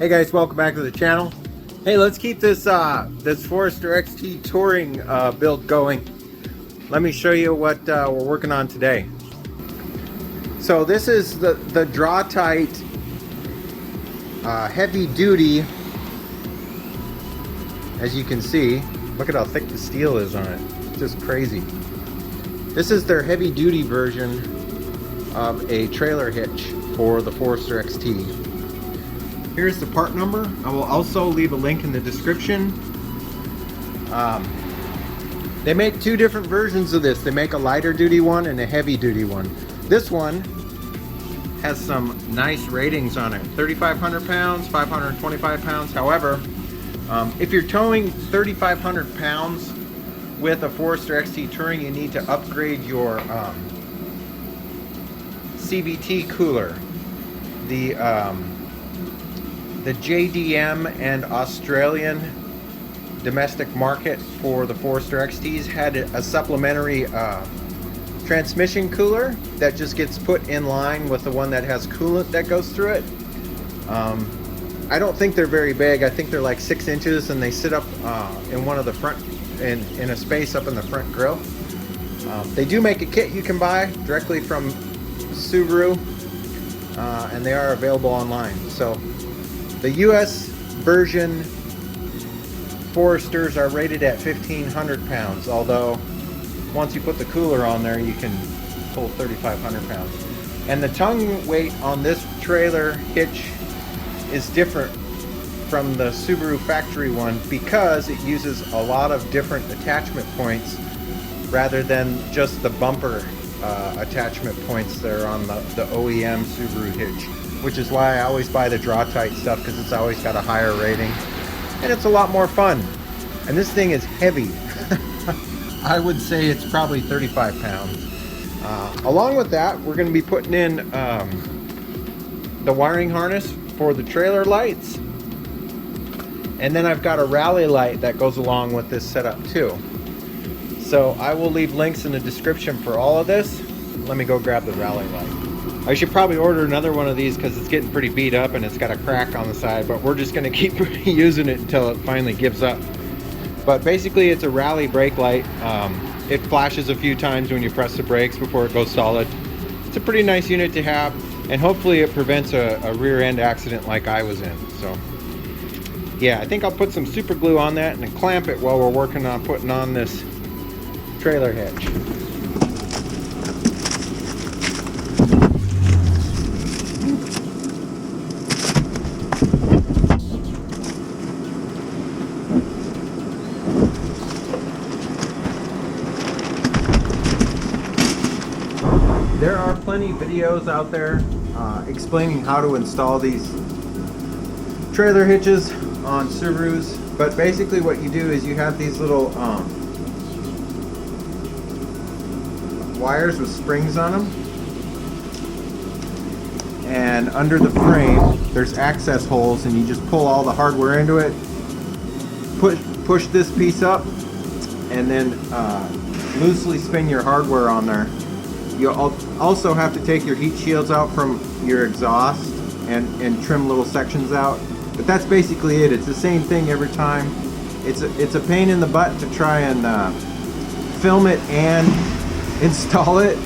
Hey guys, welcome back to the channel. Hey, let's keep this this Forester XT touring build going. Let me show you what we're working on today. So this is the draw tite heavy duty. As you can see, look at how thick the steel is on it. It's just crazy. This is their heavy duty version of a trailer hitch for the Forester XT. Here's the part number. I will also leave a link in the description. They make two different versions of this. They make a lighter duty one and a heavy duty one. This one has some nice ratings on it. 3,500 pounds, 525 pounds. However, if you're towing 3,500 pounds with a Forester XT Touring, you need to upgrade your CVT cooler. The JDM and Australian domestic market for the Forester XTs had a supplementary transmission cooler that just gets put in line with the one that has coolant that goes through it. I don't think they're very big. I think they're like 6 inches, and they sit up in one of the front, in a space up in the front grille. They do make a kit you can buy directly from Subaru, and they are available online. So the US version Foresters are rated at 1,500 pounds, although once you put the cooler on there, you can pull 3,500 pounds. And the tongue weight on this trailer hitch is different from the Subaru factory one because it uses a lot of different attachment points rather than just the bumper attachment points that are on the OEM Subaru hitch, which is why I always buy the draw tite stuff, because it's always got a higher rating and it's a lot more fun. And this thing is heavy. I would say it's probably 35 pounds. Along with that, we're going to be putting in the wiring harness for the trailer lights, and then I've got a rally light that goes along with this setup too. So I will leave links in the description for all of this. Let me go grab the rally light. I should probably order another one of these because it's getting pretty beat up and it's got a crack on the side, but we're just going to keep using it until it finally gives up. But basically it's a rally brake light. It flashes a few times when you press the brakes before it goes solid. It's a pretty nice unit to have, and hopefully it prevents a rear end accident like I was in. So yeah, I think I'll put some super glue on that and clamp it while we're working on putting on this trailer hitch. There are plenty of videos out there explaining how to install these trailer hitches on Subarus, but basically what you do is you have these little wires with springs on them, and under the frame there's access holes, and you just pull all the hardware into it, push this piece up, and then loosely spin your hardware on there. You'll also have to take your heat shields out from your exhaust and trim little sections out. But that's basically it. It's the same thing every time. It's a pain in the butt to try and film it and install it.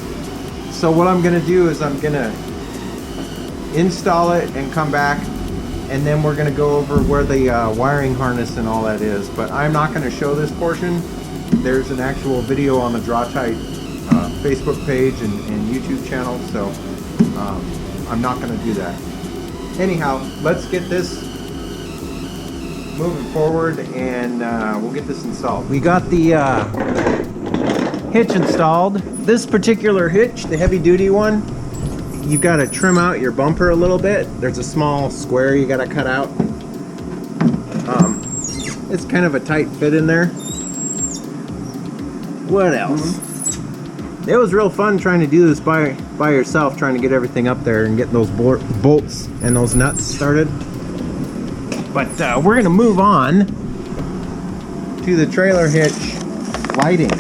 So what I'm going to do is I'm going to install it and come back, and then we're going to go over where the wiring harness and all that is. But I'm not going to show this portion. There's an actual video on the Draw Tite Facebook page and YouTube channel, so I'm not going to do that. Anyhow, let's get this moving forward, and we'll get this installed. We got the hitch installed. This particular hitch, the heavy duty one, you've got to trim out your bumper a little bit. There's a small square you got to cut out. It's kind of a tight fit in there. What else? It was real fun trying to do this by yourself, trying to get everything up there and get those bolts and those nuts started. But we're gonna move on to the trailer hitch lighting.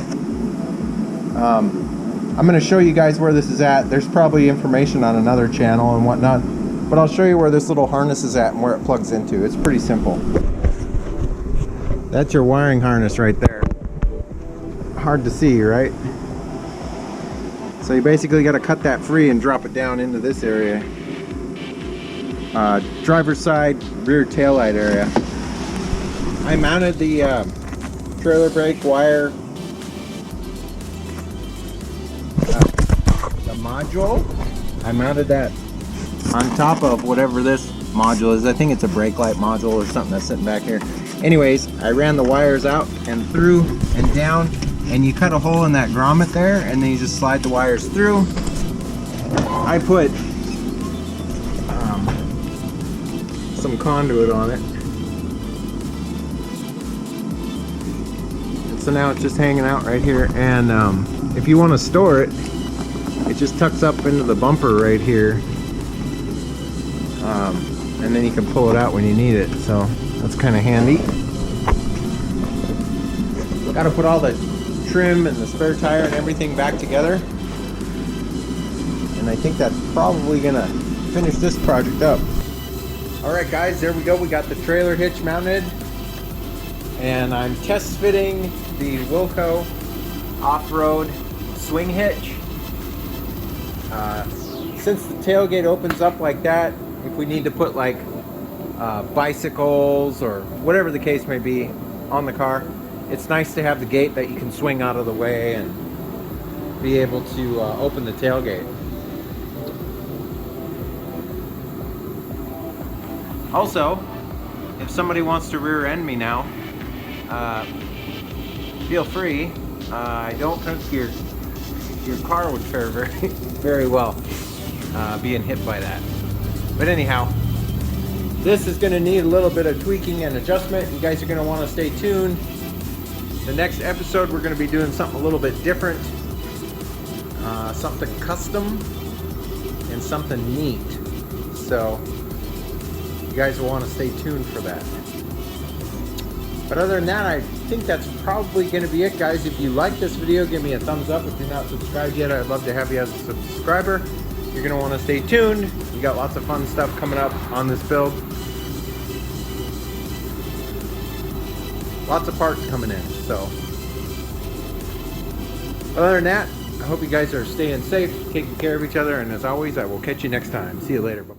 I'm gonna show you guys where this is at. There's probably information on another channel and whatnot, But I'll show you where this little harness is at and where it plugs into. It's pretty simple. That's your wiring harness right there. Hard to see, right? So you basically got to cut that free and drop it down into this area. Driver's side, rear taillight area. I mounted the trailer brake wire, the module. I mounted that on top of whatever this module is. I think it's a brake light module or something that's sitting back here. Anyways, I ran the wires out and through and down, and you cut a hole in that grommet there, and then you just slide the wires through. I put some conduit on it. And so now it's just hanging out right here, and if you want to store it, it just tucks up into the bumper right here. And then you can pull it out when you need it, so that's kind of handy. Got to put all the trim and the spare tire and everything back together, and I think that's probably gonna finish this project up. Alright guys, there we go. We got the trailer hitch mounted, and I'm test fitting the Wilco off-road swing hitch. Since the tailgate opens up like that, if we need to put like bicycles or whatever the case may be on the car, it's nice to have the gate that you can swing out of the way and be able to open the tailgate. Also, if somebody wants to rear end me now, feel free. I don't think your car would fare very well being hit by that. But anyhow, this is going to need a little bit of tweaking and adjustment. You guys are going to want to stay tuned. The next episode, we're going to be doing something a little bit different, something custom and something neat. So you guys will want to stay tuned for that. But other than that, I think that's probably going to be it, guys. If you like this video, give me a thumbs up. If you're not subscribed yet, I'd love to have you as a subscriber. You're going to want to stay tuned. We got lots of fun stuff coming up on this build. Lots of parts coming in. So other than that, I hope you guys are staying safe, taking care of each other, and as always, I will catch you next time. See you later. Bye.